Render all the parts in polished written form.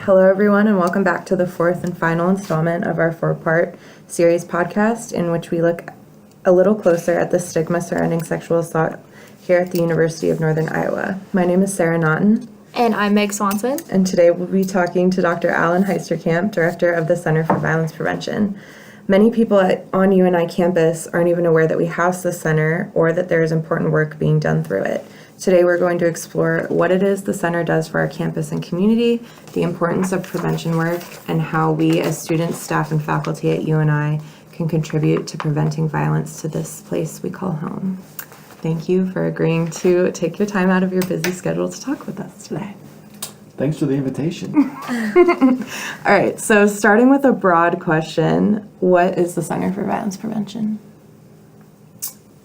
Hello, everyone, and welcome back to the fourth and final installment of our four-part series podcast, in which we look a little closer at the stigma surrounding sexual assault here at the University of Northern Iowa. My name is Sarah Naughton. And I'm Meg Swanson. And today we'll be talking to Dr. Alan Heisterkamp, Director of the Center for Violence Prevention. Many people on UNI campus aren't even aware that we house the center or that there is important work being done through it. Today we're going to explore what it is the center does for our campus and community, the importance of prevention work, and how we as students, staff, and faculty at UNI can contribute to preventing violence to this place we call home. Thank you for agreeing to take your time out of your busy schedule to talk with us today. Thanks for the invitation. All right, so starting with a broad question, what is the Center for Violence Prevention?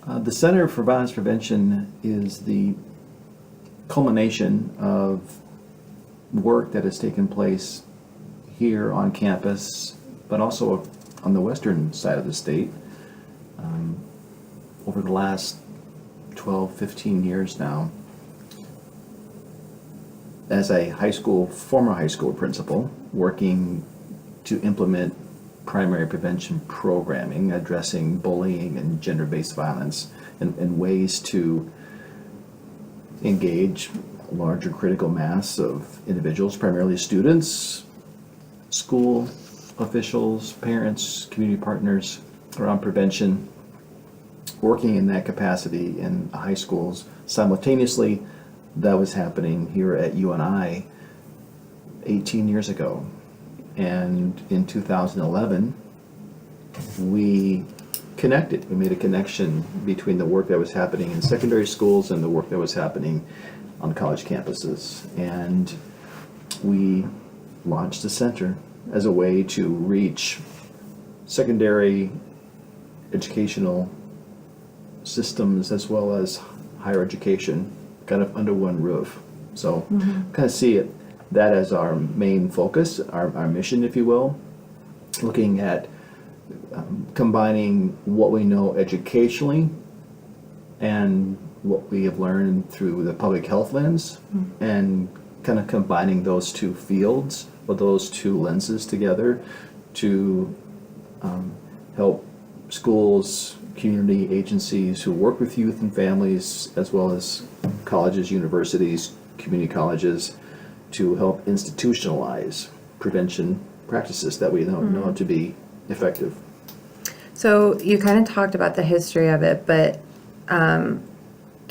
The Center for Violence Prevention is the culmination of work that has taken place here on campus, but also on the western side of the state over the last 12, 15 years now. As a former high school principal, working to implement primary prevention programming, addressing bullying and gender-based violence, and ways to engage a larger critical mass of individuals, primarily students, school officials, parents, community partners, around prevention, working in that capacity in high schools. Simultaneously, that was happening here at UNI 18 years ago. And in 2011, we connected. We made a connection between the work that was happening in secondary schools and the work that was happening on college campuses. And we launched the center as a way to reach secondary educational systems as well as higher education kind of under one roof. So kind of see that as our main focus, our mission, if you will, looking at combining what we know educationally and what we have learned through the public health lens, and kind of combining those two fields or those two lenses together to help schools, community agencies who work with youth and families, as well as colleges, universities, community colleges, to help institutionalize prevention practices that we know to be effective. So you kind of talked about the history of it, but can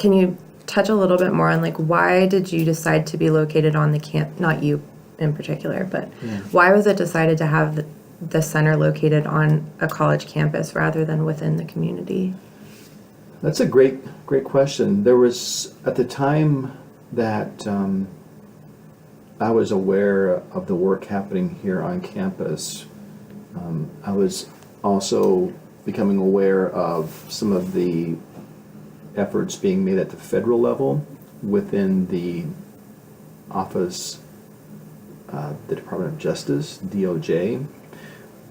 you touch a little bit more on why did you decide to be located on the camp? Not you in particular, but why was it decided to have the center located on a college campus rather than within the community? That's a great question. There was, at the time that I was aware of the work happening here on campus, I was also becoming aware of some of the efforts being made at the federal level within the office, the Department of Justice, DOJ,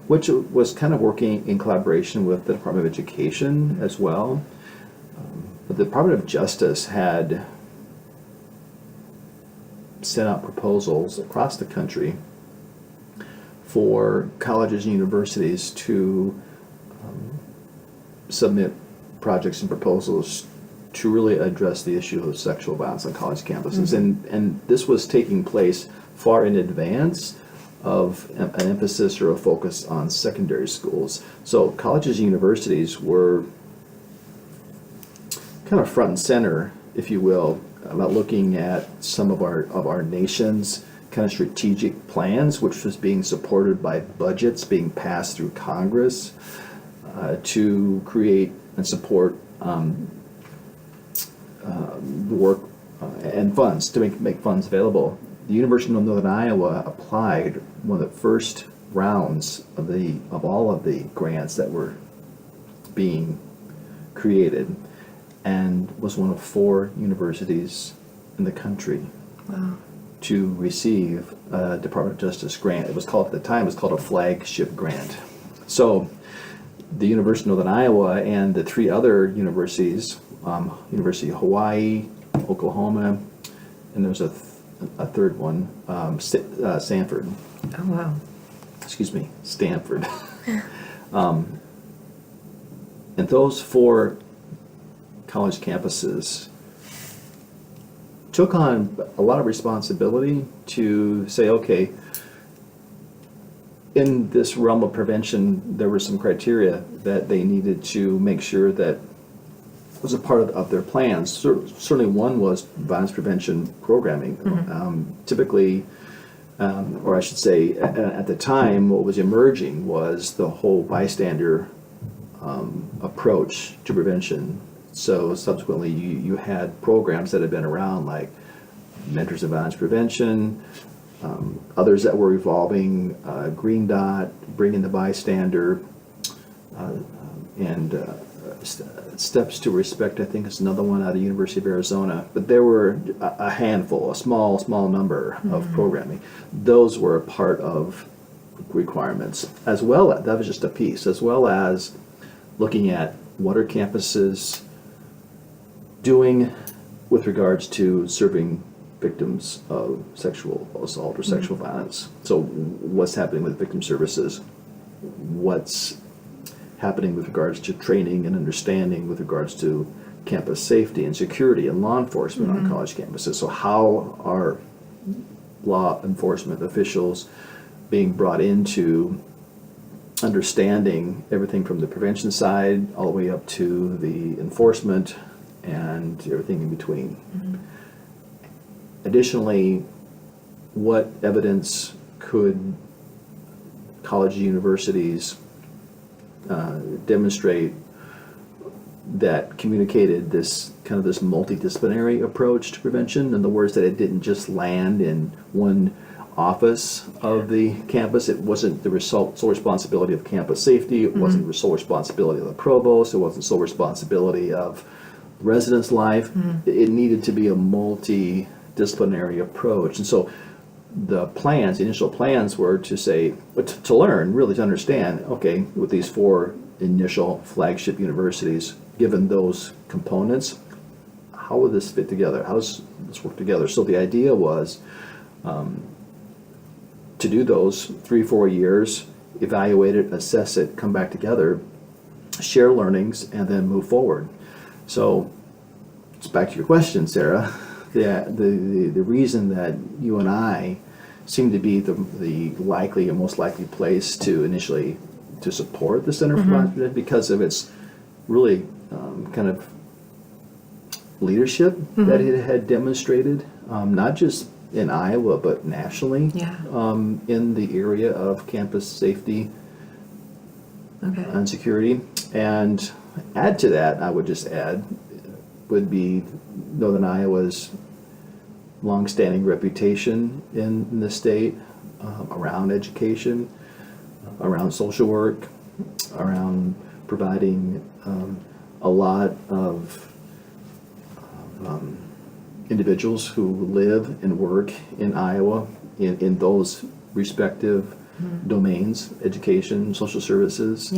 which was kind of working in collaboration with the Department of Education as well. But the Department of Justice had sent out proposals across the country for colleges and universities to submit projects and proposals to really address the issue of sexual violence on college campuses. And this was taking place far in advance of an emphasis or a focus on secondary schools. So colleges and universities were kind of front and center, if you will, about looking at some of our nation's kind of strategic plans, which was being supported by budgets being passed through Congress to create and support the work and funds, to make funds available. The University of Northern Iowa applied one of the first rounds of all of the grants that were being created, and was one of 4 universities in the country to receive a Department of Justice grant. It was called, at the time, a flagship grant. So the University of Northern Iowa and the 3 other universities, University of Hawaii, Oklahoma, and there's a a third one, Stanford. Oh, wow. Excuse me, Stanford. And those 4 college campuses took on a lot of responsibility to say, okay, in this realm of prevention, there were some criteria that they needed to make sure that was a part of their plans. Certainly one was violence prevention programming. Typically, or I should say, at the time, what was emerging was the whole bystander approach to prevention. So subsequently, you had programs that had been around, like Mentors of Violence Prevention, others that were evolving, Green Dot, Bring in the Bystander, and Steps to Respect, I think, is another one out of University of Arizona. But there were a handful, a small number of programming. Those were a part of requirements, as well as, that was just a piece, as well as looking at what are campuses doing with regards to serving victims of sexual assault or sexual violence. So what's happening with victim services? What's happening with regards to training and understanding with regards to campus safety and security and law enforcement on college campuses? So how are law enforcement officials being brought into understanding everything from the prevention side all the way up to the enforcement and everything in between? Additionally, what evidence could college universities demonstrate that communicated this kind of this multidisciplinary approach to prevention? In other words, that it didn't just land in one office of the campus. It wasn't the sole responsibility of campus safety. It wasn't the sole responsibility of the provost. It wasn't sole responsibility of residents' life. It needed to be a multidisciplinary approach. And so the initial plans were to say, to learn, really to understand, okay, with these 4 initial flagship universities, given those components, how would this fit together? How does this work together? So the idea was to do those 3-4 years, evaluate it, assess it, come back together, share learnings, and then move forward. So it's back to your question, Sarah. The reason that you and I seem to be the likely and most likely place to initially to support the Center for Violence Prevention, because of its really kind of leadership that it had demonstrated, not just in Iowa but nationally, in the area of campus safety and security. And add to that, I would just add, would be Northern Iowa's longstanding reputation in the state around education, around social work, around providing a lot of individuals who live and work in Iowa in those respective domains, education, social services.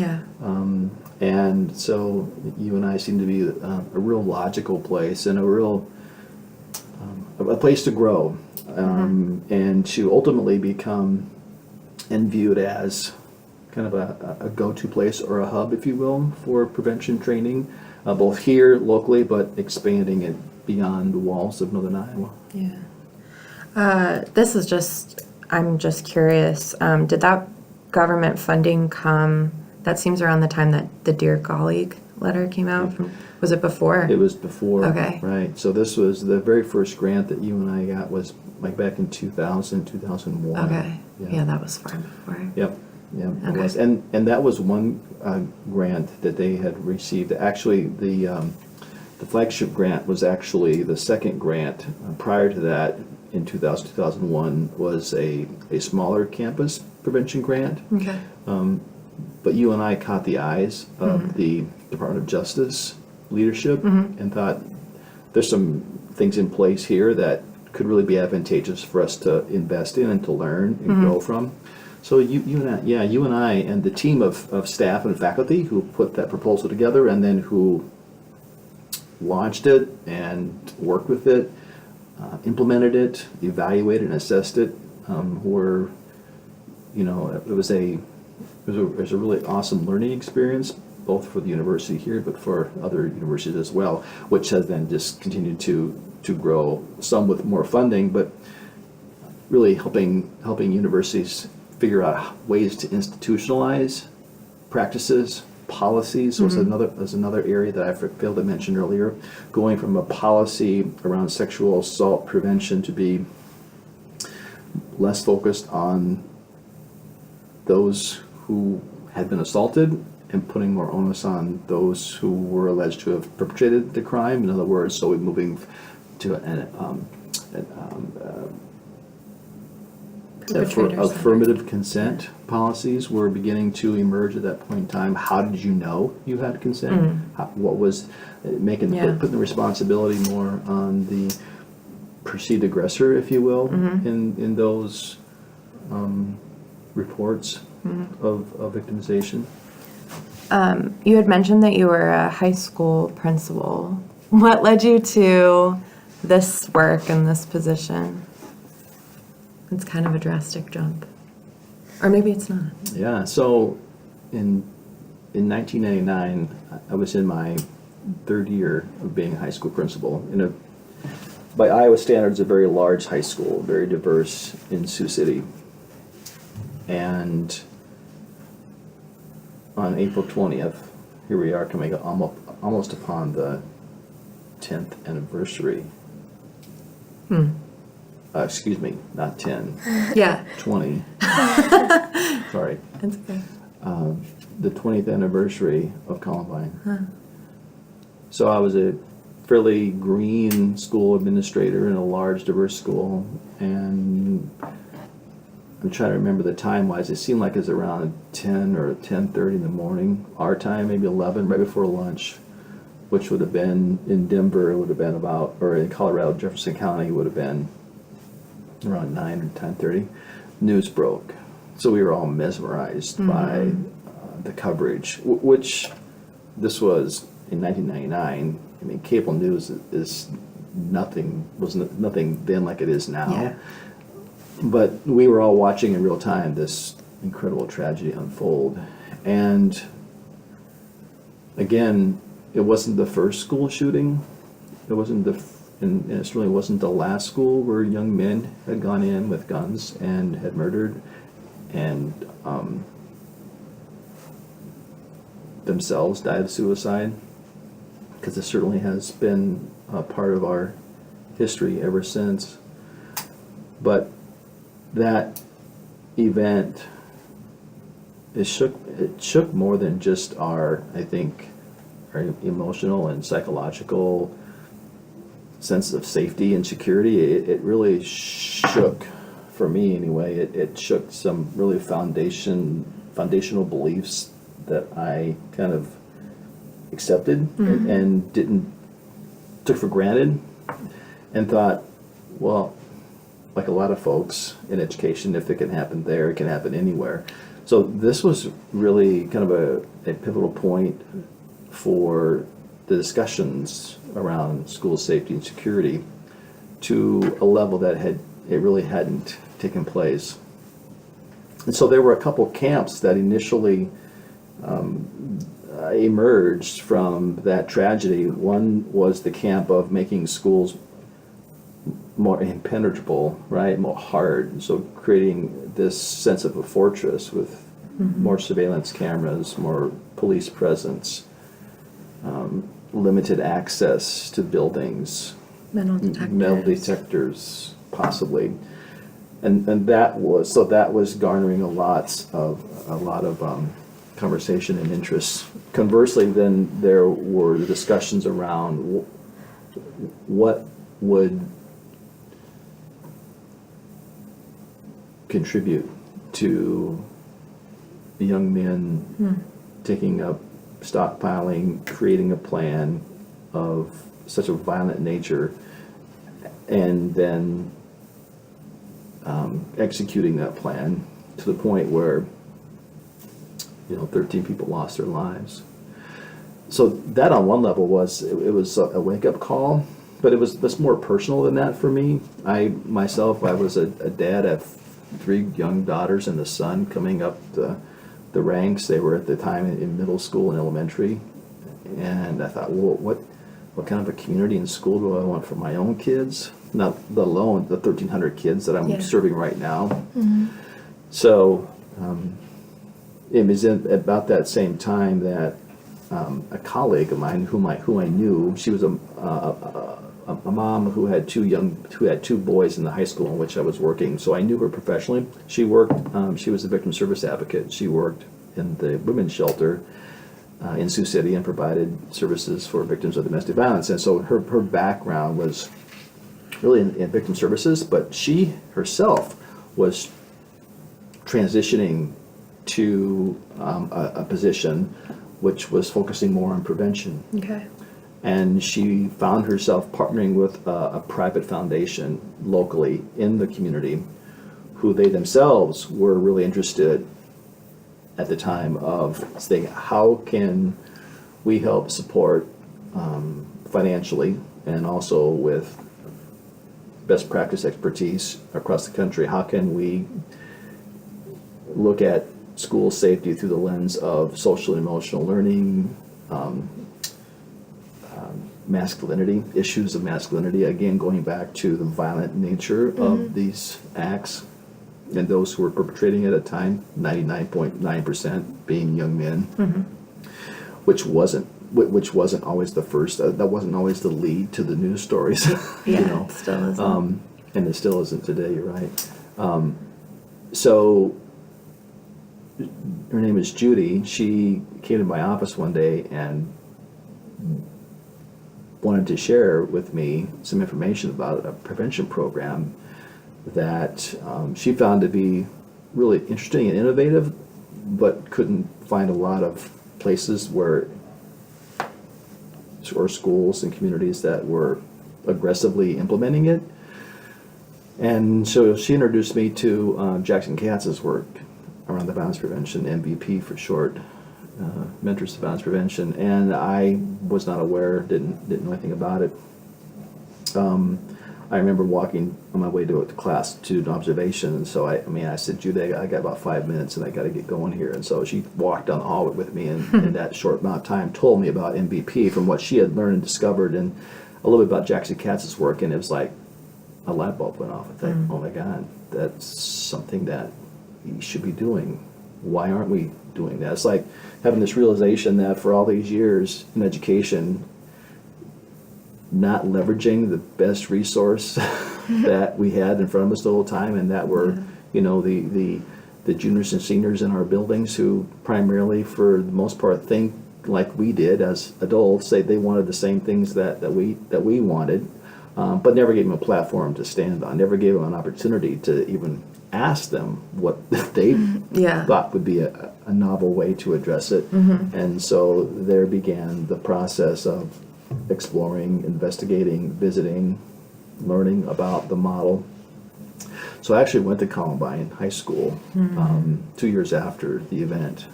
And so you and I seem to be a real logical place and a place to grow, and to ultimately become and viewed as kind of a go-to place or a hub, if you will, for prevention training, both here locally, but expanding it beyond the walls of Northern Iowa. This is just, I'm just curious, did that government funding come, that seems around the time that the Dear Colleague letter came out? Was it before? It was before. Okay. Right. So this was the very first grant that you and I got was like back in 2000, 2001. Okay. Yeah, that was far before. Yep. Yeah. Okay. It was. And that was one grant that they had received. Actually, the flagship grant was actually the second grant. Prior to that, in 2000, 2001, was a smaller campus prevention grant. Okay. But you and I caught the eyes of the Department of Justice leadership and thought there's some things in place here that could really be advantageous for us to invest in and to learn and grow from. So you and I and the team of staff and faculty who put that proposal together and then who launched it and worked with it, implemented it, evaluated and assessed it, were, it was a really awesome learning experience, both for the university here, but for other universities as well, which has then just continued to grow, some with more funding, but really helping universities figure out ways to institutionalize practices, policies. So it's another area that I failed to mention earlier, going from a policy around sexual assault prevention to be less focused on those who had been assaulted and putting more onus on those who were alleged to have perpetrated the crime. In other words, so we're moving to affirmative consent policies were beginning to emerge at that point in time. How did you know you had consent? What was putting the responsibility more on the perceived aggressor, if you will, in those reports of victimization. You had mentioned that you were a high school principal. What led you to this work and this position? It's kind of a drastic jump. Or maybe it's not. Yeah, so in 1999, I was in my third year of being a high school principal in by Iowa standards, a very large high school, very diverse in Sioux City. And on April 20th, here we are coming almost upon the 10th anniversary. Excuse me, not 10. Yeah. 20. Sorry. That's okay. The 20th anniversary of Columbine. So I was a fairly green school administrator in a large, diverse school, and I'm trying to remember the time-wise. It seemed like it was around 10 or 10:30 in the morning, our time, maybe 11, right before lunch, which would have been in Denver, it would have been about, or in Colorado, Jefferson County, it would have been around 9 or 10:30. News broke. So we were all mesmerized by the coverage, which this was in 1999. I mean, cable news was nothing then like it is now. Yeah. But we were all watching in real time this incredible tragedy unfold. And again, it wasn't the first school shooting. It wasn't and it certainly wasn't the last school where young men had gone in with guns and had murdered and themselves died of suicide, because it certainly has been a part of our history ever since. But that event, it shook more than just our emotional and psychological sense of safety and security. It really shook, for me anyway, it shook some really foundational beliefs that I kind of accepted and took for granted, and thought, well, like a lot of folks in education, if it can happen there, it can happen anywhere. So this was really kind of a pivotal point for the discussions around school safety and security to a level that it really hadn't taken place. And so there were a couple camps that initially emerged from that tragedy. One was the camp of making schools more impenetrable, right, more hard. So creating this sense of a fortress with more surveillance cameras, more police presence, limited access to buildings, Metal detectors, possibly, and that was garnering a lot of conversation and interest. Conversely, then there were discussions around what would contribute to young men taking up stockpiling, creating a plan of such a violent nature, and then executing that plan to the point where 13 people lost their lives. So that on one level was a wake-up call but it was more personal than that for me. I was a dad of 3 young daughters and a son coming up the ranks. They were at the time in middle school and elementary, and I thought, well, what kind of a community and school do I want for my own kids? Not let alone the 1,300 kids that I'm serving right now. So it was about that same time that a colleague of mine, who I knew, she was a mom who had 2 boys in the high school in which I was working. So I knew her professionally. She worked. She was a victim service advocate. She worked in the women's shelter in Sioux City and provided services for victims of domestic violence. And so her background was really in victim services, but she herself was transitioning to a position which was focusing more on prevention. Okay. And she found herself partnering with a private foundation locally in the community, who they themselves were really interested at the time of saying, how can we help support financially and also with best practice expertise across the country? How can we look at school safety through the lens of social and emotional learning, masculinity, issues of masculinity, again going back to the violent nature of these acts, and those who were perpetrating at a time, 99.9% being young men, which wasn't always the first, that wasn't always the lead to the news stories. Yeah, it still isn't. And it still isn't today, you're right. So her name is Judy. She came to my office one day and wanted to share with me some information about a prevention program that she found to be really interesting and innovative, but couldn't find a lot of places or schools and communities that were aggressively implementing it. And so she introduced me to Jackson Katz's work around the violence prevention, MVP for short, Mentors to Violence Prevention, and I was not aware, didn't know anything about it. I remember walking on my way to class to an observation, and so I said, Judy, I got about 5 minutes and I got to get going here. And so she walked down the hallway with me, and in that short amount of time told me about MVP from what she had learned and discovered, and a little bit about Jackson Katz's work, and it was like a light bulb went off. I thought, oh my God, that's something that we should be doing. Why aren't we doing that? It's like having this realization that for all these years in education, not leveraging the best resource that we had in front of us the whole time, and that were, the juniors and seniors in our buildings, who primarily, for the most part, think like we did as adults. They wanted the same things that we wanted, but never gave them a platform to stand on. Never gave them an opportunity to even ask them what they thought would be a novel way to address it. And so there began the process of exploring, investigating, visiting, learning about the model. So I actually went to Columbine High School 2 years after the event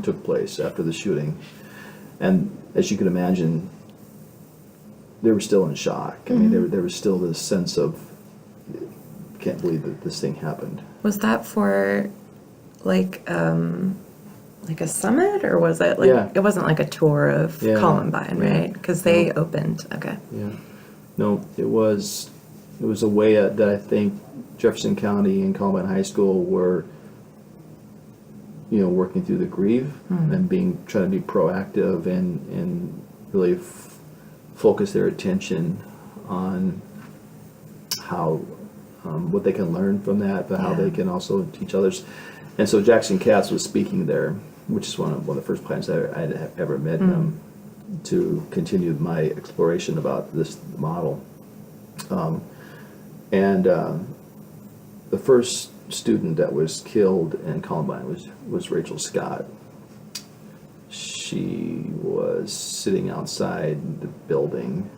took place, after the shooting. And as you can imagine, they were still in shock. I mean, there was still this sense of, can't believe that this thing happened. Was that for like a summit, or was it like it wasn't like a tour of Columbine, right? Because they opened. Okay. Yeah. No, it was a way that I think Jefferson County and Columbine High School were, working through the grief and trying to be proactive and really focus their attention on how what they can learn from that, but how they can also teach others. And so Jackson Katz was speaking there, which is one of the first times I had ever met him, to continue my exploration about this model. And the first student that was killed in Columbine was Rachel Scott. She was sitting outside the building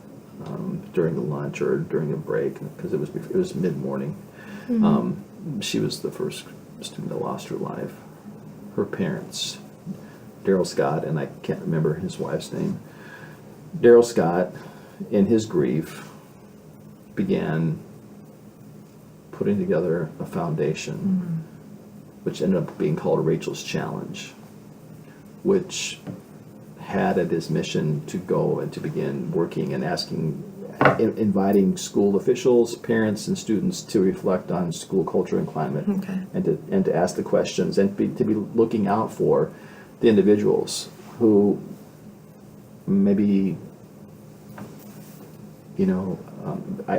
during the lunch or during a break, because it was mid-morning. She was the first student that lost her life. Her parents, Daryl Scott, and I can't remember his wife's name. Daryl Scott, in his grief, began putting together a foundation, which ended up being called Rachel's Challenge, which had it as mission to go and to begin working and inviting school officials, parents, and students to reflect on school culture and climate, Okay. and to ask the questions, and to be looking out for the individuals who maybe,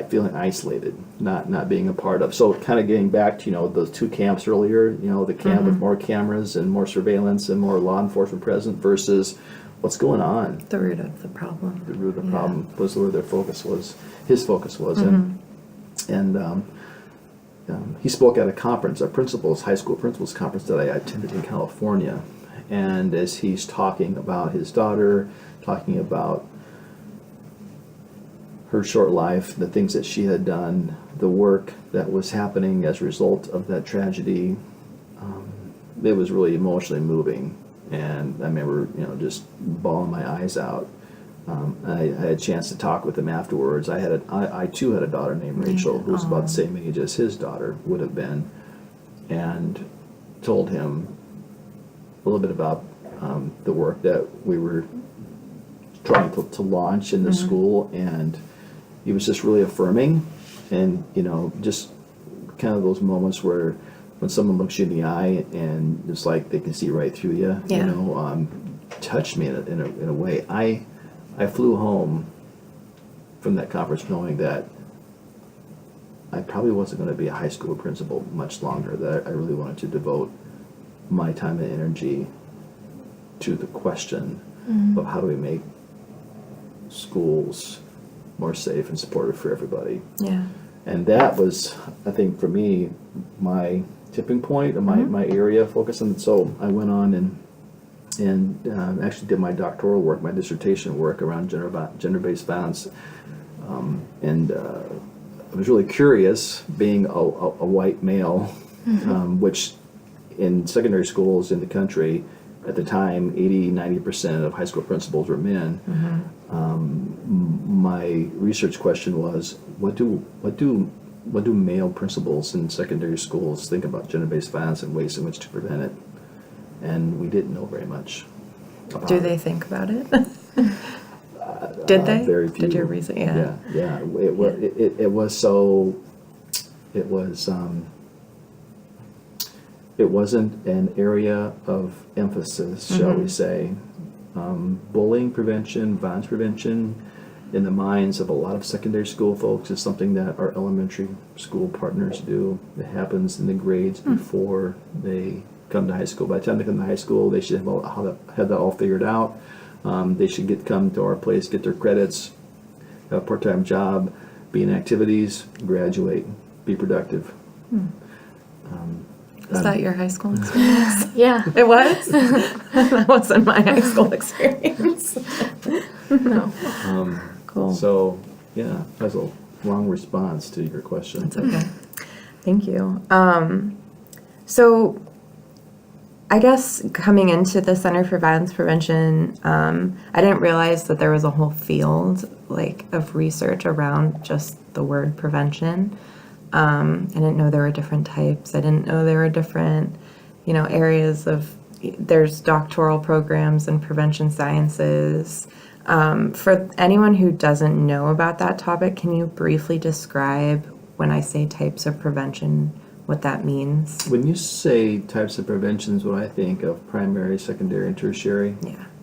feeling isolated, not being a part of. So kind of getting back to, those two camps earlier, the camp with more cameras and more surveillance and more law enforcement present versus what's going on. The root of the problem. The root of the Yeah. problem was where his focus was. And he spoke at a conference, high school principals conference that I attended in California. And as he's talking about his daughter, talking about her short life, the things that she had done, the work that was happening as a result of that tragedy, it was really emotionally moving. And I remember, just bawling my eyes out. I had a chance to talk with him afterwards. I too had a daughter named Rachel, who was about the same age as his daughter would have been, and told him a little bit about the work that we were trying to launch in the school, and he was just really affirming, and just kind of those moments where when someone looks you in the eye and it's like they can see right through you, Yeah. Touched me in a way. I flew home from that conference knowing that I probably wasn't going to be a high school principal much longer, that I really wanted to devote my time and energy to the question of how do we make schools more safe and supportive for everybody. Yeah. And that was, I think, for me, my tipping point, or my area of focus. And so I went on and actually did my doctoral work, my dissertation work around gender-based violence. I was really curious, being a white male, which in secondary schools in the country at the time, 80-90% of high school principals were men. My research question was, what do male principals in secondary schools think about gender-based violence and ways in which to prevent it? And we didn't know very much about Do it. they think about it? Did they? Very few. Did your reason? Yeah. Yeah. It wasn't an area of emphasis, shall we say. Bullying prevention, violence prevention, in the minds of a lot of secondary school folks, is something that our elementary school partners do. It happens in the grades before they come to high school. By the time they come to high school, they should have that all figured out. They should come to our place, get their credits, have a part-time job, be in activities, graduate, be productive. Was that your high school experience? Yeah. It was? That wasn't my high school experience. No. Cool. So, yeah, that's a long response to your question. That's okay. Thank you. So I guess coming into the Center for Violence Prevention, I didn't realize that there was a whole field of research around just the word prevention. I didn't know there were different types. I didn't know there were different, areas of, there's doctoral programs in prevention sciences. For anyone who doesn't know about that topic, can you briefly describe, when I say types of prevention, what that means? When you say types of preventions, what I think of primary, secondary, and tertiary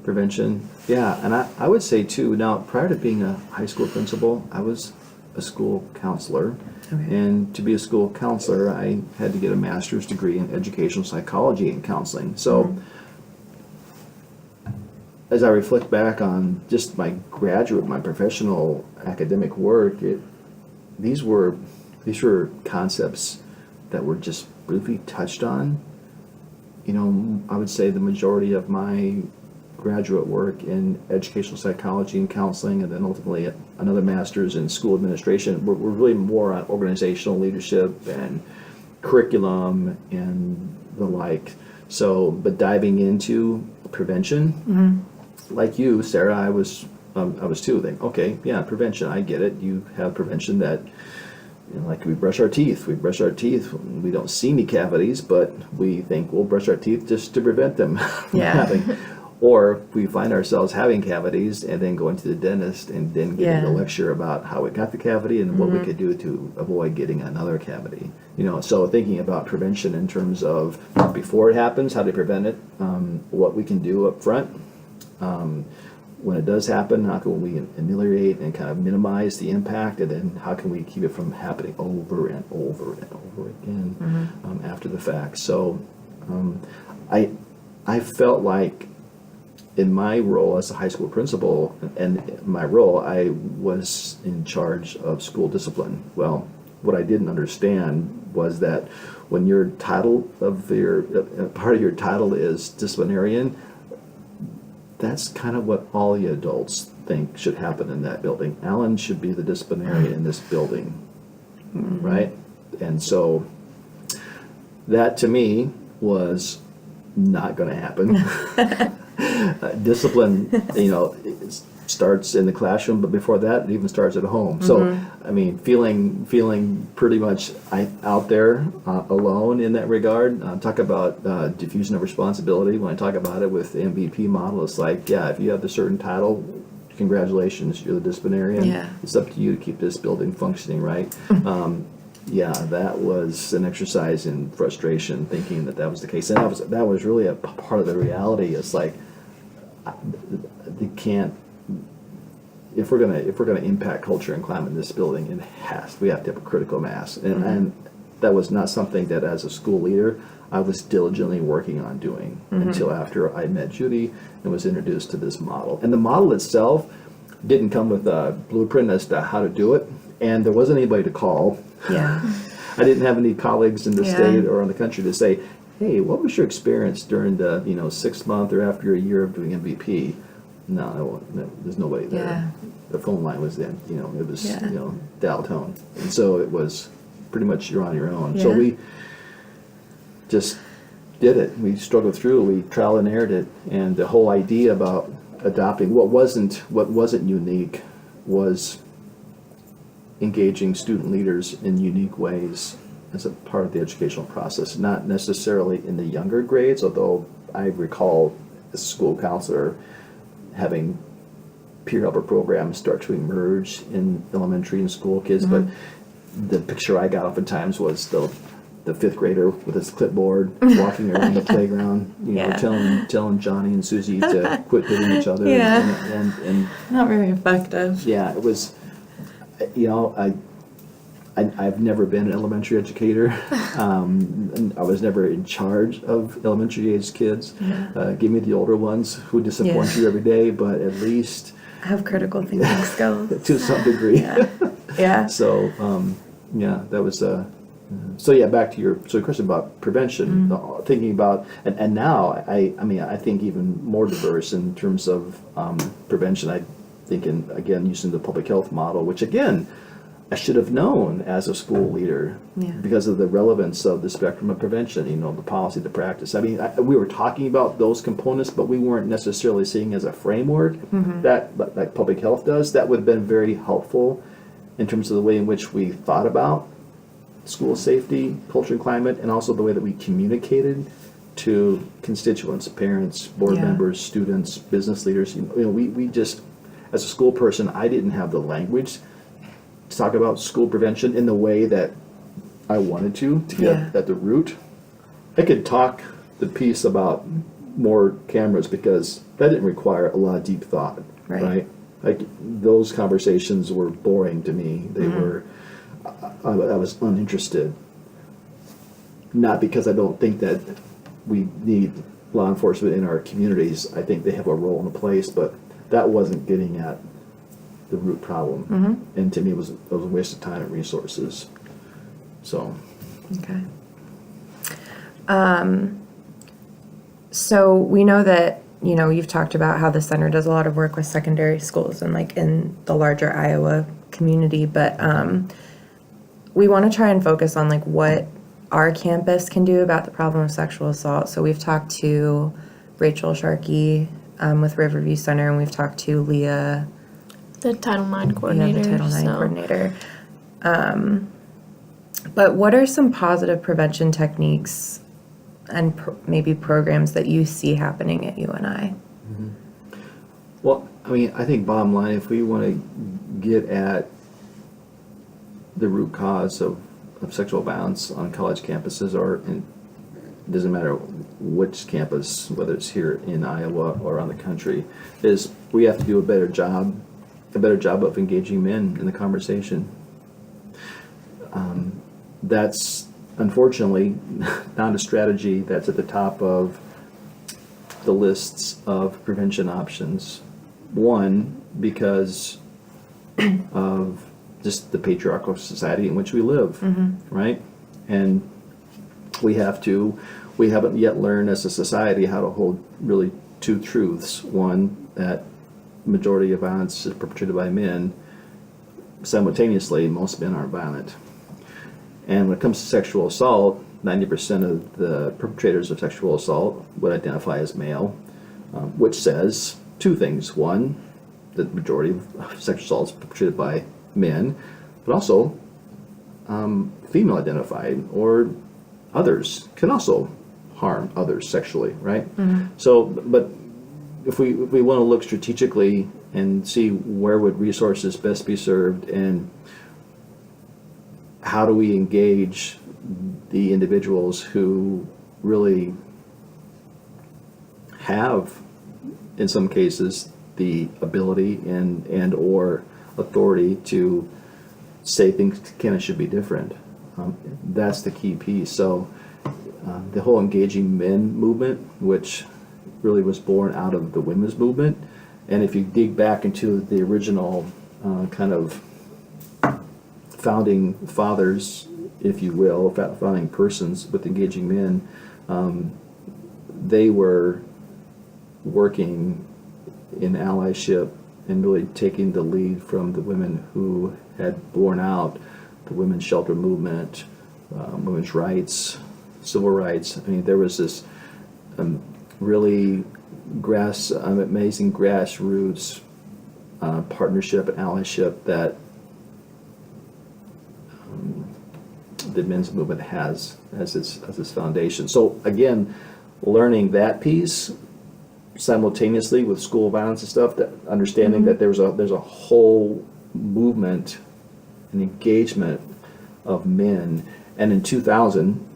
prevention. Yeah, and I would say too, now prior to being a high school principal, I was a school counselor. Okay. And to be a school counselor, I had to get a master's degree in educational psychology and counseling. So as I reflect back on just my professional academic work, these were concepts that were just briefly touched on. I would say the majority of my graduate work in educational psychology and counseling, and then ultimately another master's in school administration, were really more on organizational leadership and curriculum and the like. So, but diving into prevention, like you, Sarah, I was I was too. Think, okay, yeah, prevention. I get it. You have prevention that, like we brush our teeth. We brush our teeth. We don't see any cavities, but we think we'll brush our teeth just to prevent them from Yeah. having. Or we find ourselves having cavities and then going to the dentist and then getting a lecture about how we got the cavity and what we could do to avoid getting another cavity. So thinking about prevention in terms of before it happens, how to prevent it, what we can do up front. When it does happen, how can we ameliorate and kind of minimize the impact, and then how can we keep it from happening over and over and over again after the fact. So I felt like in my role as a high school principal, and my role, I was in charge of school discipline. Well, what I didn't understand was that when your title of your part of your title is disciplinarian, that's kind of what all the adults think should happen in that building. Alan should be the disciplinarian in this building, right? And so that to me was not going to happen. Discipline, it starts in the classroom, but before that, it even starts at home. So, I mean, feeling pretty much out there alone in that regard. Talk about diffusion of responsibility. When I talk about it with the MVP model, it's like, yeah, if you have the certain title, congratulations, you're the disciplinarian. Yeah. It's up to you to keep this building functioning, right? Yeah, that was an exercise in frustration, thinking that was the case, and that was really a part of the reality. It's like they can't. If we're gonna impact culture and climate in this building, we have to have a critical mass, and that was not something that as a school leader I was diligently working on doing until after I met Judy and was introduced to this model. And the model itself didn't come with a blueprint as to how to do it, and there wasn't anybody to call. Yeah. I didn't have any colleagues in the state or in the country to say, hey, what was your experience during the 6 month or after a year of doing MVP? No, there's nobody there. Yeah. The phone line was then, it was dial tone, and so it was pretty much you're on your own. So we just did it. We struggled through. We trial and errored it, and the whole idea about adopting what wasn't unique was engaging student leaders in unique ways as a part of the educational process, not necessarily in the younger grades, although I recall as a school counselor having peer helper programs start to emerge in elementary and school kids, but the picture I got oftentimes was the fifth grader with his clipboard walking around the playground, telling Johnny and Susie to quit hitting each other. And not very effective. Yeah, it was. I've never been an elementary educator. And I was never in charge of elementary age kids. Give me the older ones who disappoint you every day, but at least have critical thinking skills to some degree. So that was back to your question about prevention. Thinking about and now I think even more diverse in terms of prevention. I think again using the public health model, which again I should have known as a school leader because of the relevance of the spectrum of prevention, the policy, the practice. I mean, we were talking about those components, but we weren't necessarily seeing as a framework that like public health does. That would have been very helpful in terms of the way in which we thought about school safety, culture and climate, and also the way that we communicated to constituents, parents, board members, students, business leaders. We just, as a school person, I didn't have the language to talk about school prevention in the way that I wanted to get at the root. I could talk the piece about more cameras because that didn't require a lot of deep thought, right? Like those conversations were boring to me. They were, I was uninterested. Not because I don't think that we need law enforcement in our communities. I think they have a role and a place, but that wasn't getting at the root problem, and to me it was a waste of time and resources. So, okay. So we know that you've talked about how the center does a lot of work with secondary schools and like in the larger Iowa community, but we want to try and focus on like what our campus can do about the problem of sexual assault. So we've talked to Rachel Sharkey with Riverview Center, and we've talked to Leah the Title IX Yeah, coordinator. the Title IX so. coordinator. But what are some positive prevention techniques and maybe programs that you see happening at UNI? Well, I mean, I think bottom line, if we want to get at the root cause of sexual violence on college campuses, or it doesn't matter which campus, whether it's here in Iowa or around the country, is we have to do a better job of engaging men in the conversation. That's unfortunately not a strategy that's at the top of the lists of prevention options. One, because of just the patriarchal society in which we live, right? And we haven't yet learned as a society how to hold really two truths. One, that majority of violence is perpetrated by men. Simultaneously, most men aren't violent. And when it comes to sexual assault, 90% of the perpetrators of sexual assault would identify as male, which says two things. One, the majority of sexual assault is perpetrated by men, but also female identified or others can also harm others sexually, right? So, but if we want to look strategically and see where would resources best be served and how do we engage the individuals who really have, in some cases, the ability and or authority to say things can and should be different. That's the key piece. So the whole engaging men movement, which really was born out of the women's movement, and if you dig back into the original kind of founding fathers, if you will, founding persons with engaging men, they were working in allyship and really taking the lead from the women who had borne out the women's shelter movement, women's rights, civil rights. I mean, there was this really amazing grassroots partnership and allyship that the men's movement has as its foundation. So again, learning that piece simultaneously with school violence and stuff, that understanding that there's a whole movement and engagement of men. And in 2000,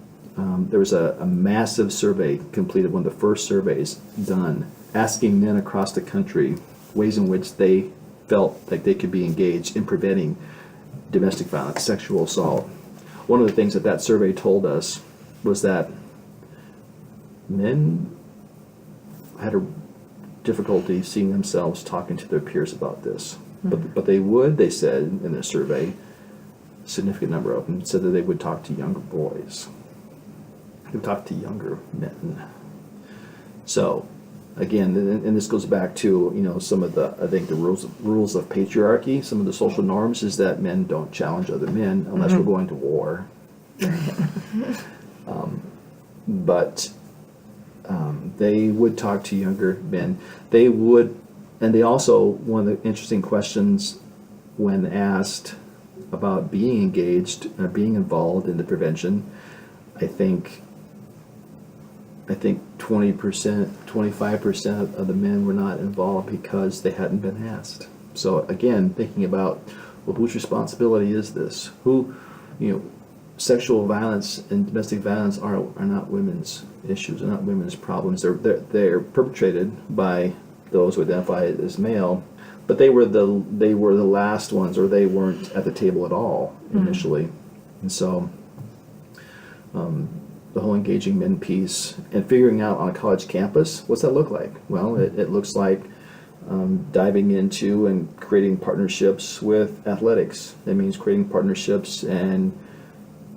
there was a massive survey completed, one of the first surveys done, asking men across the country ways in which they felt like they could be engaged in preventing domestic violence, sexual assault. One of the things that survey told us was that men had a difficulty seeing themselves talking to their peers about this. But they said in their survey, a significant number of them said that they would talk to younger boys. They would talk to younger men. So, again, and this goes back to, some of the, I think, the rules of patriarchy. Some of the social norms is that men don't challenge other men unless we're going to war. But they would talk to younger men. They would, and they also, one of the interesting questions when asked about being engaged or being involved in the prevention, I think 20%, 25% of the men were not involved because they hadn't been asked. So again, thinking about, well, whose responsibility is this? Sexual violence and domestic violence are not women's issues, are not women's problems. They're perpetrated by those who identify as male, but they were the last ones, or they weren't at the table at all initially. And so the whole engaging men piece and figuring out on a college campus, what's that look like? Well, it looks like diving into and creating partnerships with athletics. That means creating partnerships and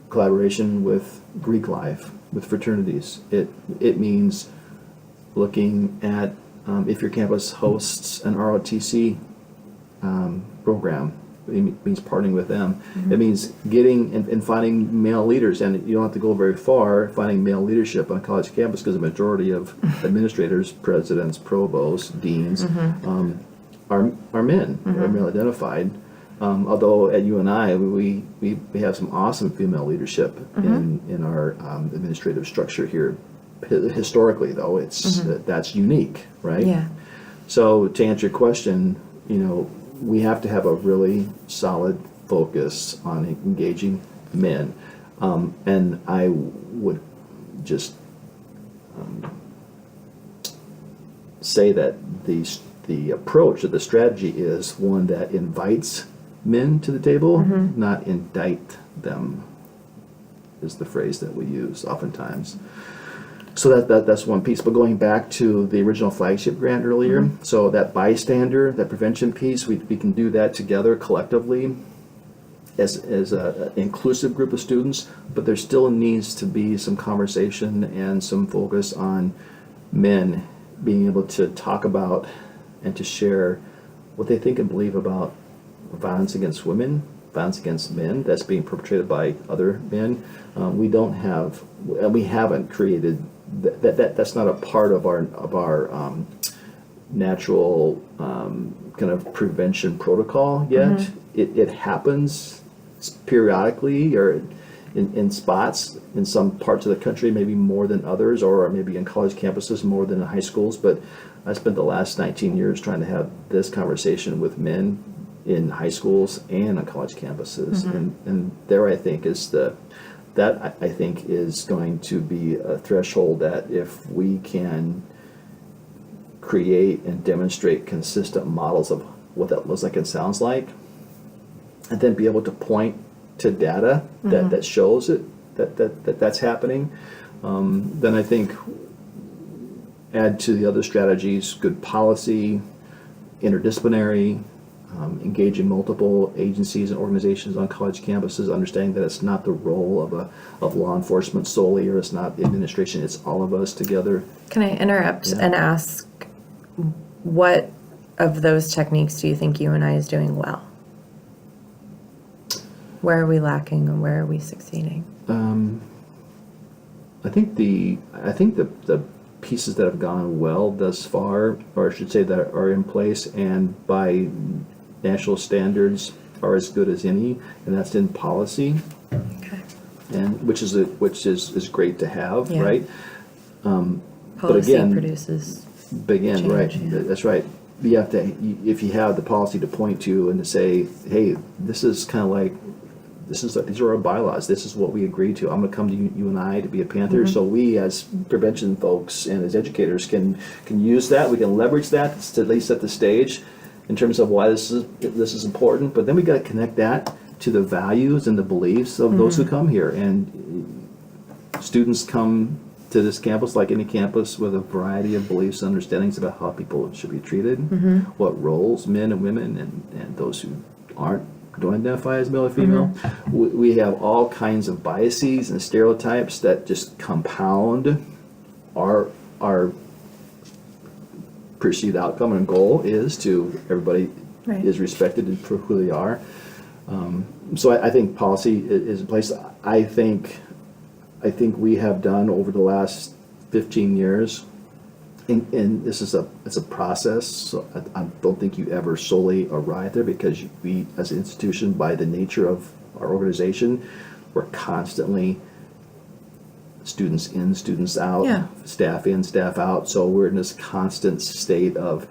collaboration with Greek life, with fraternities. It means looking at if your campus hosts an ROTC program, it means partnering with them. It means getting and finding male leaders, and you don't have to go very far finding male leadership on a college campus, because the majority of administrators, presidents, provosts, deans are men, are male identified. Although at UNI we have some awesome female leadership in our administrative structure here. Historically, though, it's that's unique, right? Yeah. So to answer your question, we have to have a really solid focus on engaging men, and I would just say that the approach or the strategy is one that invites men to the table, not indict them, is the phrase that we use oftentimes. So that's one piece. But going back to the original flagship grant earlier, so that bystander, that prevention piece, we can do that together collectively as a inclusive group of students, but there still needs to be some conversation and some focus on men being able to talk about and to share what they think and believe about violence against women, violence against men that's being perpetrated by other men. We haven't created that's not a part of our natural kind of prevention protocol yet. It happens periodically or in spots in some parts of the country, maybe more than others, or maybe in college campuses more than in high schools. But I spent the last 19 years trying to have this conversation with men in high schools and on college campuses, and there I think is I think is going to be a threshold that if we can create and demonstrate consistent models of what that looks like and sounds like, and then be able to point to data that shows it that's happening, then I think add to the other strategies, good policy, interdisciplinary, engaging multiple agencies and organizations on college campuses, understanding that it's not the role of law enforcement solely, or it's not the administration, it's all of us together. Can I interrupt and ask, what of those techniques do you think UNI is doing well? Where are we lacking and where are we succeeding? I think the pieces that have gone well thus far, or I should say that are in place and by national standards are as good as any, and that's in policy, Okay. and which is great to have, Yeah. right? Policy but again, produces change, right? yeah. That's right. You have to, if you have the policy to point to and to say, hey, this is kind of like, these are our bylaws. This is what we agreed to. I'm going to come to you and I to be a Panther. So we, as prevention folks and as educators, can use that. We can leverage that to at least set the stage in terms of why this is important. But then we got to connect that to the values and the beliefs of those who come here. And students come to this campus, like any campus, with a variety of beliefs and understandings about how people should be treated, what roles men and women and those who don't identify as male or female. We have all kinds of biases and stereotypes that just compound our perceived outcome and goal is to everybody is respected for who they are. So I think policy is in place. I think we have done over the last 15 years, and this is it's a process. So I don't think you ever solely arrive there, because we, as an institution, by the nature of our organization, we're constantly students in, students out, staff in, staff out. So we're in this constant state of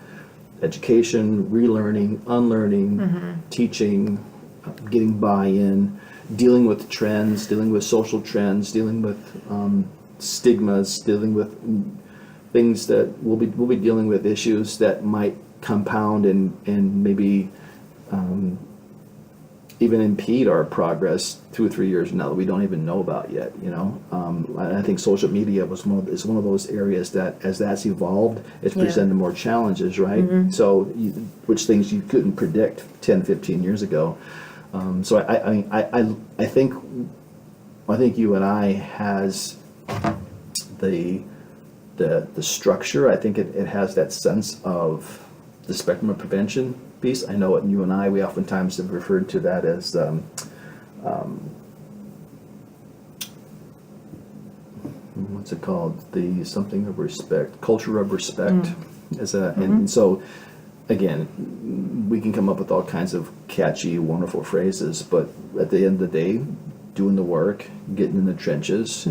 education, relearning, unlearning, teaching, getting buy-in, dealing with trends, dealing with social trends, dealing with stigmas, dealing with things that we'll be dealing with issues that might compound and maybe even impede our progress 2 or 3 years now that we don't even know about yet. I think social media is one of those areas that, as that's evolved, it's presented more challenges, right? So which things you couldn't predict 10, 15 years ago. So I think UNI has the structure. I think it has that sense of the spectrum of prevention piece. I know at UNI we oftentimes have referred to that as what's it called? The something of respect, culture of respect, as a and so again, we can come up with all kinds of catchy, wonderful phrases, but at the end of the day, doing the work, getting in the trenches,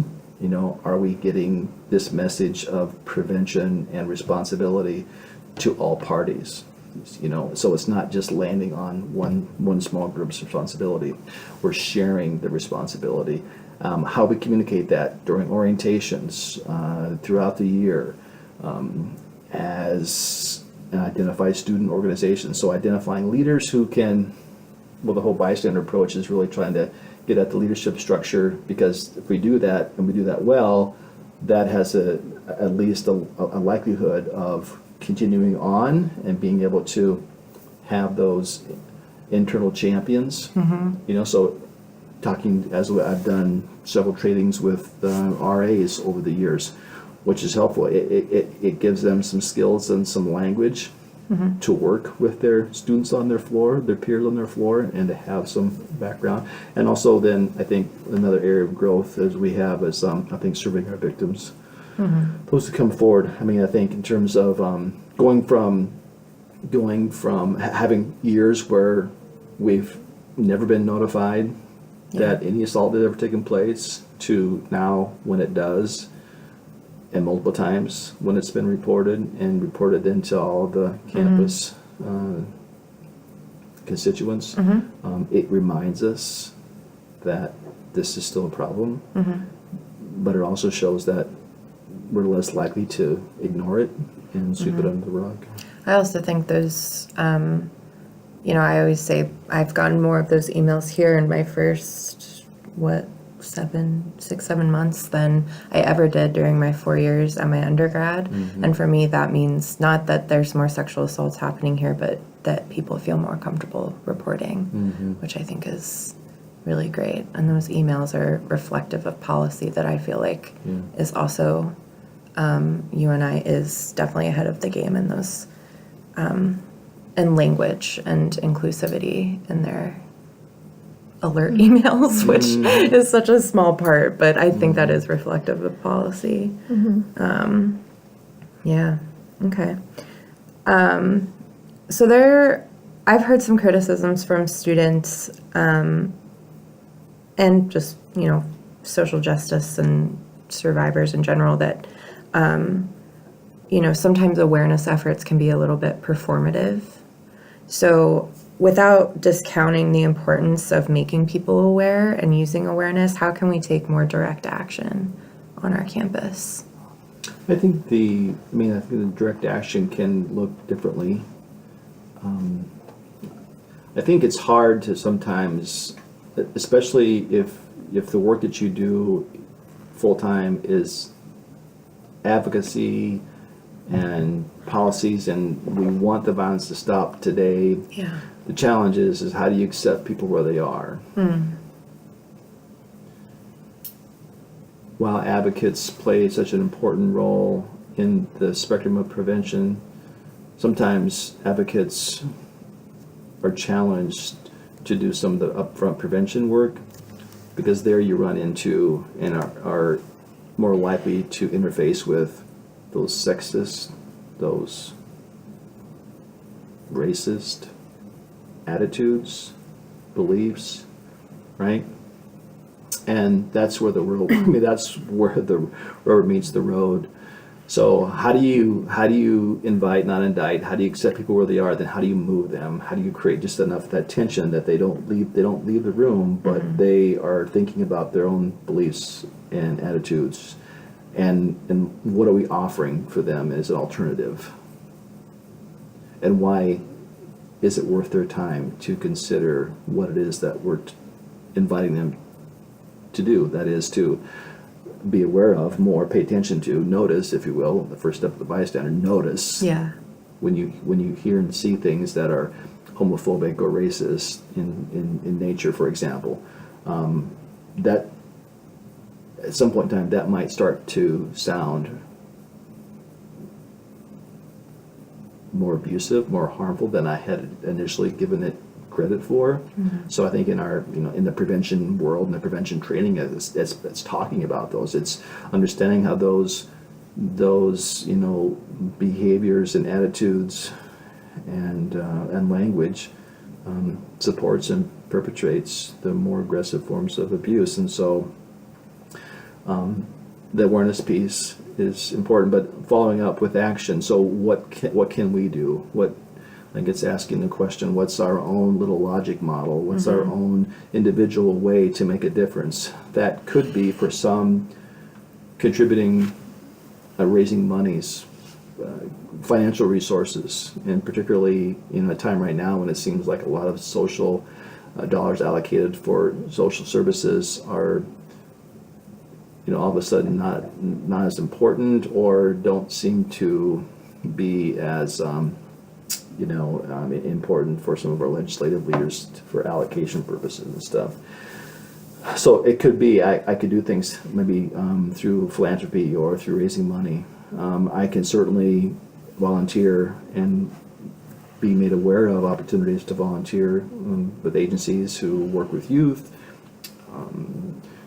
are we getting this message of prevention and responsibility to all parties? So it's not just landing on one small group's responsibility. We're sharing the responsibility. How we communicate that during orientations, throughout the year, as identify student organizations. So identifying leaders who can, well, the whole bystander approach is really trying to get at the leadership structure, because if we do that and we do that well, that has at least a likelihood of continuing on and being able to have those internal champions. So talking, as I've done several trainings with RAs over the years, which is helpful. It gives them some skills and some language to work with their students on their floor, their peers on their floor, and to have some background. And also then, I think another area of growth as we have is, I think, serving our victims. Those to come forward. I think in terms of going from having years where we've never been notified that any assault had ever taken place, to now when it does, and multiple times when it's been reported into all the campus constituents. It reminds us that this is still a problem, but it also shows that we're less likely to ignore it and sweep it under the rug. I also think those, I always say I've gotten more of those emails here in my first, 6, 7 months than I ever did during my 4 years at my undergrad. And for me, that means not that there's more sexual assaults happening here, but that people feel more comfortable reporting, which I think is really great. And those emails are reflective of policy that I feel like is also, UNI is definitely ahead of the game in those, in language and inclusivity in their alert emails, which is such a small part, but I think that is reflective of policy. Yeah, okay. So I've heard some criticisms from students, and just, social justice and survivors in general that, sometimes awareness efforts can be a little bit performative. So without discounting the importance of making people aware and using awareness, how can we take more direct action on our campus? I think the direct action can look differently. I think it's hard to sometimes, especially if the work that you do full-time is advocacy and policies, and we want the violence to stop today. Yeah. The challenge is how do you accept people where they are? While advocates play such an important role in the spectrum of prevention, sometimes advocates are challenged to do some of the upfront prevention work, because there you run into and are more likely to interface with those sexist, those racist attitudes, beliefs, right? And that's where the road, that's where the rubber meets the road. So how do you invite, not indict? How do you accept people where they are? Then how do you move them? How do you create just enough that tension that they don't leave the room, but they are thinking about their own beliefs and attitudes, and what are we offering for them as an alternative? And why is it worth their time to consider what it is that we're inviting them to do? That is to be aware of more, pay attention to, notice, if you will, the first step of the bystander, notice. Yeah. When you hear and see things that are homophobic or racist in nature, for example, that at some point in time that might start to sound more abusive, more harmful than I had initially given it credit for. So I think in our, in the prevention world and the prevention training, it's talking about those. It's understanding how those behaviors and attitudes and language supports and perpetrates the more aggressive forms of abuse. And so the awareness piece is important, but following up with action. So what can we do? I think it's asking the question, what's our own little logic model? What's our own individual way to make a difference? That could be for some contributing, raising monies, financial resources, and particularly in a time right now when it seems like a lot of social dollars allocated for social services are, all of a sudden not as important, or don't seem to be as important for some of our legislative leaders for allocation purposes and stuff. So it could be I could do things maybe through philanthropy or through raising money. I can certainly volunteer and be made aware of opportunities to volunteer with agencies who work with youth,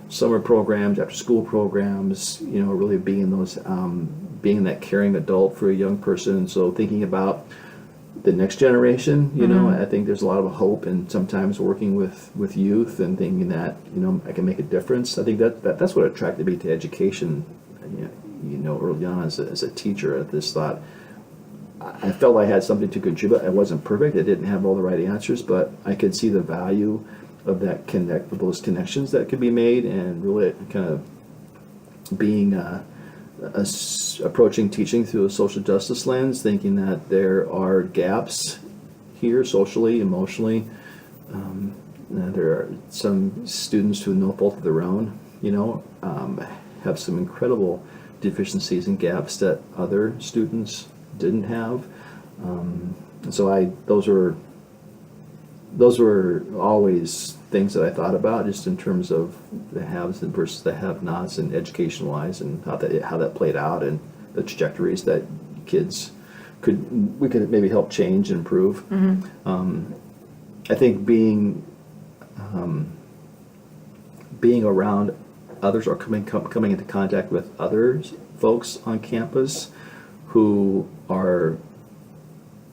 summer programs, after school programs, really being those, being that caring adult for a young person. So thinking about the next generation, I think there's a lot of hope in sometimes working with youth and thinking that, I can make a difference. I think that's what attracted me to education, early on as a teacher. At this thought, I felt I had something to contribute. I wasn't perfect. I didn't have all the right answers, but I could see the value of those connections that could be made, and really kind of being approaching teaching through a social justice lens, thinking that there are gaps here socially, emotionally. There are some students who, no fault of their own, have some incredible deficiencies and gaps that other students didn't have. So those were always things that I thought about, just in terms of the haves versus the have-nots, and education-wise, and how that played out, and the trajectories that we could maybe help change and improve. I think being around others, or coming into contact with others folks on campus who are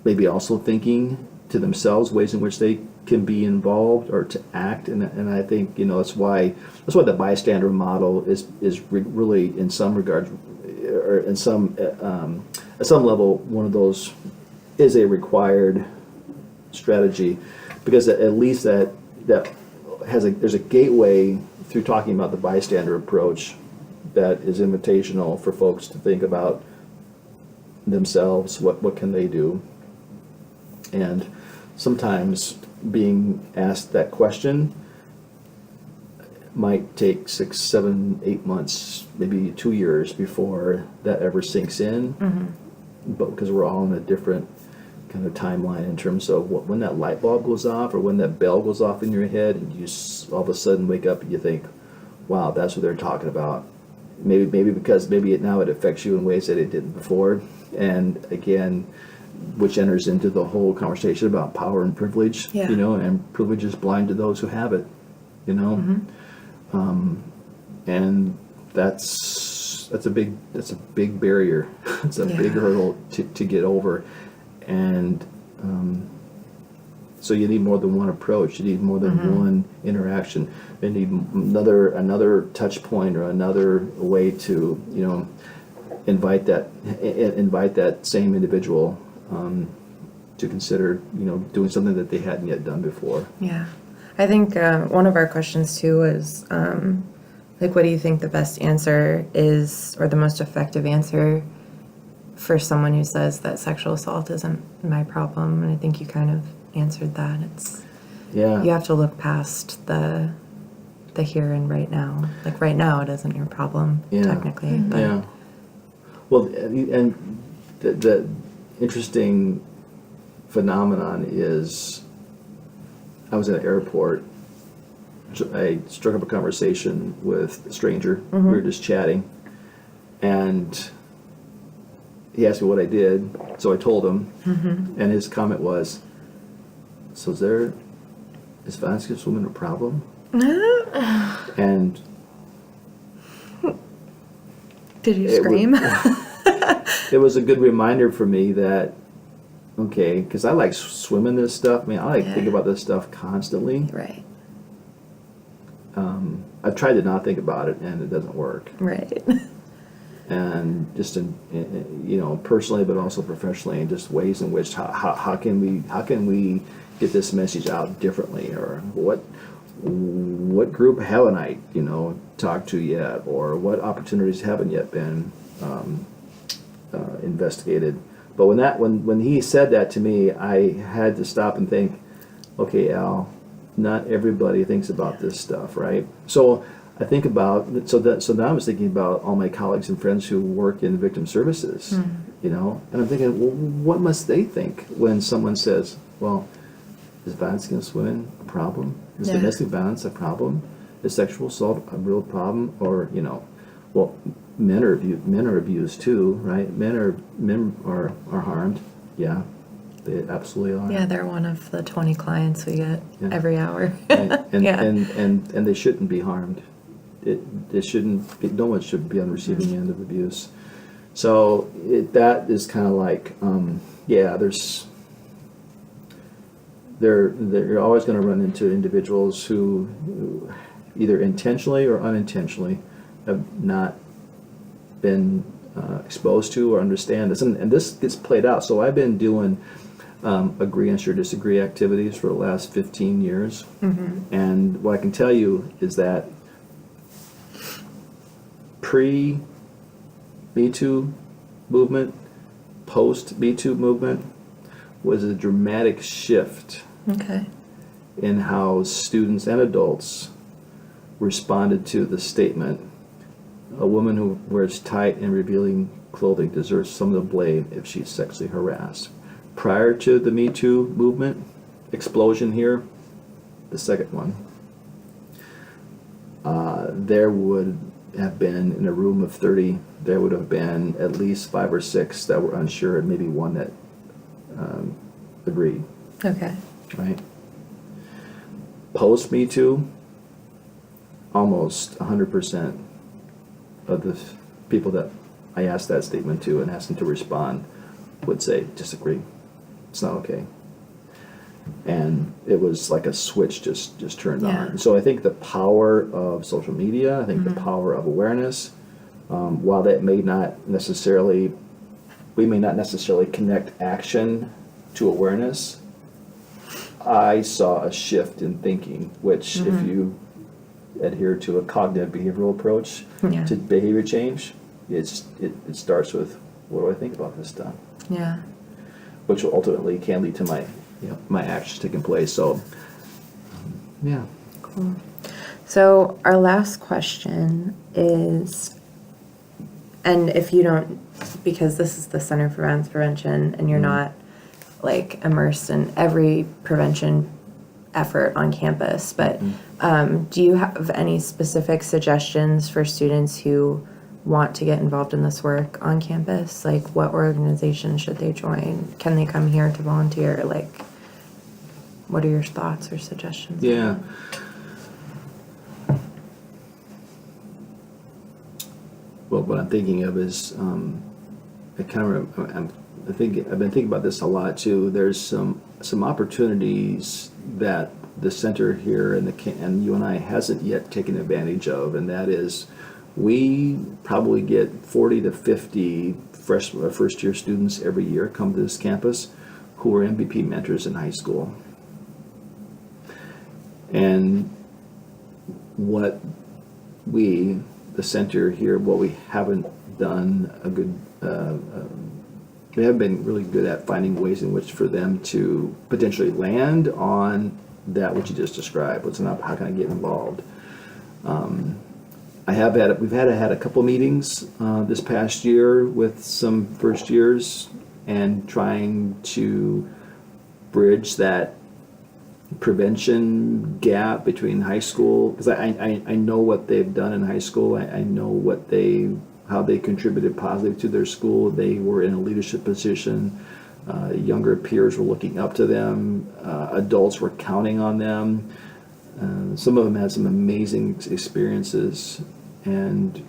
maybe also thinking to themselves ways in which they can be involved or to act, and I think that's why the bystander model is really, in some regards, or in some at some level, one of those is a required strategy, because at least that there's a gateway through talking about the bystander approach that is invitational for folks to think about themselves, what can they do. And sometimes being asked that question might take 6, 7, 8 months, maybe 2 years before that ever sinks in. But because we're all in a different kind of timeline in terms of when that light bulb goes off, or when that bell goes off in your head, and you all of a sudden wake up and you think, wow, that's what they're talking about. Maybe because now it affects you in ways that it didn't before. And again, which enters into the whole conversation about power and privilege, and privilege is blind to those who have it, and that's a big barrier. It's a big hurdle to get over, and so you need more than one approach. You need more than one interaction. You need another touch point, or another way to invite that same individual to consider, doing something that they hadn't yet done before. Yeah. I think one of our questions too was, what do you think the best answer is, or the most effective answer for someone who says that sexual assault isn't my problem? And I think you kind of answered that. You have to look past the here and right now. Like right now, it isn't your problem, technically. But. Yeah. Well, and the interesting phenomenon is, I was at an airport. I struck up a conversation with a stranger. We were just chatting, and he asked me what I did, so I told him, and his comment was, so is violence against women a problem? And did you scream? It was a good reminder for me that okay, because I like swimming this stuff. I mean, I like Yeah. think about this stuff constantly. Right. I've tried to not think about it, and it doesn't work. Right. And just personally, but also professionally, and just ways in which how can we get this message out differently, or what group haven't I talked to yet, or what opportunities haven't yet been investigated. But when he said that to me, I had to stop and think, okay, Al, not everybody thinks about this stuff, right? So I think about so now I was thinking about all my colleagues and friends who work in victim services, and I'm thinking, well, what must they think when someone says, well, is violence against women a problem? Is Yeah. domestic violence a problem? Is sexual assault a real problem? Or well, men are abused too, right? Men are harmed. Yeah, they absolutely are. Yeah, they're one of the 20 clients we get Yeah. every hour. And, Yeah. and they shouldn't be harmed. It shouldn't be, no one should be on the receiving end of abuse. So that is kind of like, you're always going to run into individuals who either intentionally or unintentionally have not been exposed to or understand this, and this gets played out. So I've been doing agree and share disagree activities for the last 15 years, and what I can tell you is that pre-Me Too movement, post-Me Too movement was a dramatic shift Okay. in how students and adults responded to the statement, a woman who wears tight and revealing clothing deserves some of the blame if she's sexually harassed. Prior to the Me Too movement explosion here, the second one, there would have been, in a room of 30, there would have been at least 5 or 6 that were unsure, and maybe one that agreed, Okay. right? Post Me Too, almost 100% of the people that I asked that statement to and asked them to respond would say, disagree. It's not okay. And it was like a switch just turned Yeah. on. So I think the power of social media, I think the power of awareness, while that may not necessarily, we may not necessarily connect action to awareness, I saw a shift in thinking, which if you adhere to a cognitive behavioral approach Yeah. to behavior change, it starts with, what do I think about this stuff? Yeah. Which will ultimately can lead to my actions taking place. So, yeah. Cool. So our last question is, and if you don't, because this is the Center for Violence Prevention, and you're not like immersed in every prevention effort on campus, but do you have any specific suggestions for students who want to get involved in this work on campus? Like, what organization should they join? Can they come here to volunteer? Like, what are your thoughts or suggestions? Yeah. Well, what I'm thinking of is, I've been thinking about this a lot too. There's some opportunities that the center here and UNI hasn't yet taken advantage of, and that is, we probably get 40 to 50 first year students every year come to this campus who are MVP mentors in high school. And what we, the center here, what we haven't done a good, we haven't been really good at finding ways in which for them to potentially land on that which you just described. How can I get involved? We've had a couple meetings this past year with some first years and trying to bridge that prevention gap between high school, because I know what they've done in high school. I know how they contributed positively to their school. They were in a leadership position. Younger peers were looking up to them. Adults were counting on them. Some of them had some amazing experiences, and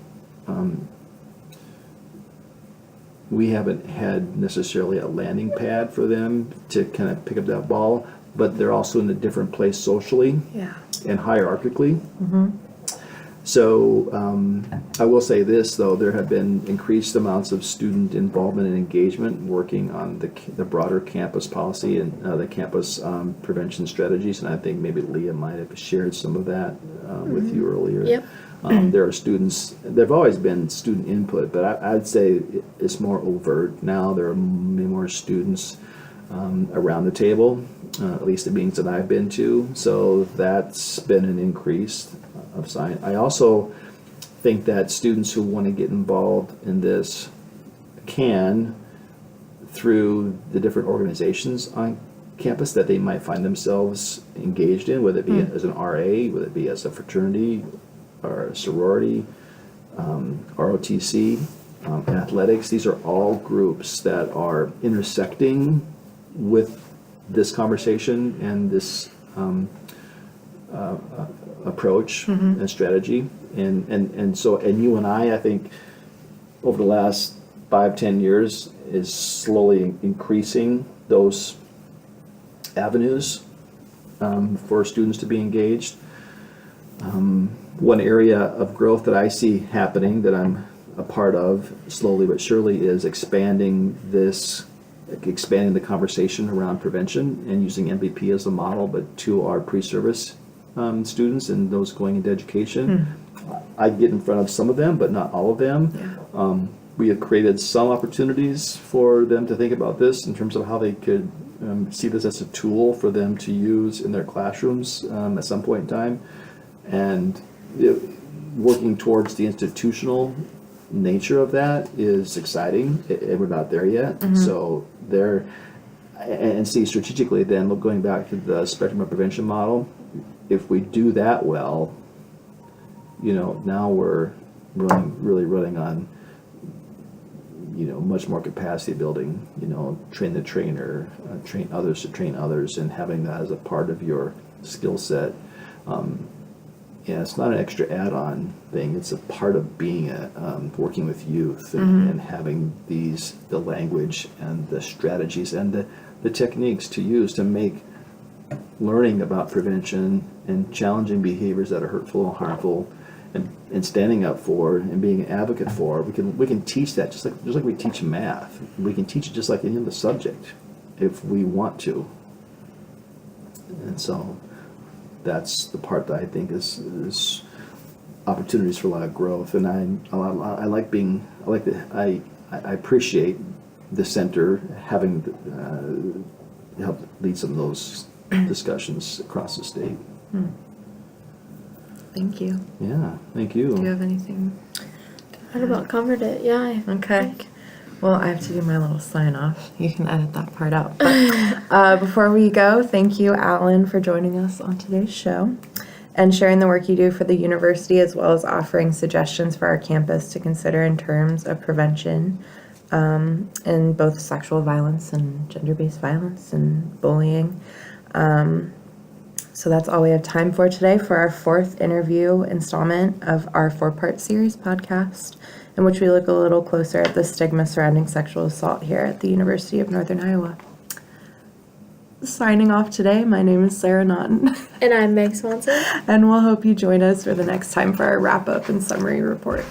we haven't had necessarily a landing pad for them to kind of pick up that ball, but they're also in a different place socially Yeah. and hierarchically. So I will say this, though, there have been increased amounts of student involvement and engagement working on the broader campus policy and the campus prevention strategies, and I think maybe Leah might have shared some of that with you earlier. Yep. There are students, there have always been student input, but I'd say it's more overt now. There are many more students around the table, at least the meetings that I've been to, so that's been an increase of sign. I also think that students who want to get involved in this can, through the different organizations on campus that they might find themselves engaged in, whether it be as an RA, whether it be as a fraternity or a sorority, ROTC, athletics. These are all groups that are intersecting with this conversation and this approach and strategy, and so you and I think over the last 5-10 years is slowly increasing those avenues for students to be engaged. One area of growth that I see happening that I'm a part of slowly but surely is expanding the conversation around prevention and using MVP as a model, but to our pre-service students and those going into education. I get in front of some of them, but not all of them. Yeah. We have created some opportunities for them to think about this in terms of how they could see this as a tool for them to use in their classrooms at some point in time. And working towards the institutional nature of that is exciting, and we're not there yet. So there, and see strategically then, going back to the spectrum of prevention model, if we do that well, now we're really running on, much more capacity building, train the trainer, train others to train others, and having that as a part of your skill set. It's not an extra add-on thing. It's a part of being working with youth and having the language and the strategies and the techniques to use to make learning about prevention and challenging behaviors that are hurtful and harmful and standing up for and being an advocate for. We can teach that just like we teach math. We can teach it just like any other subject if we want to. And so that's the part that I think is opportunities for a lot of growth, and I appreciate the center having helped lead some of those discussions across the state. Thank you. Yeah, thank you. Do you have anything? What about covered it? Yeah. Okay. Well, I have to do my little sign off. You can edit that part out. But before we go, thank you, Alan, for joining us on today's show and sharing the work you do for the university, as well as offering suggestions for our campus to consider in terms of prevention in both sexual violence and gender-based violence and bullying. So that's all we have time for today for our 4th interview installment of our 4-part series podcast, in which we look a little closer at the stigma surrounding sexual assault here at the University of Northern Iowa. Signing off today, my name is Sarah Naughton. And I'm Meg Swanson. And we'll hope you join us for the next time for our wrap-up and summary report.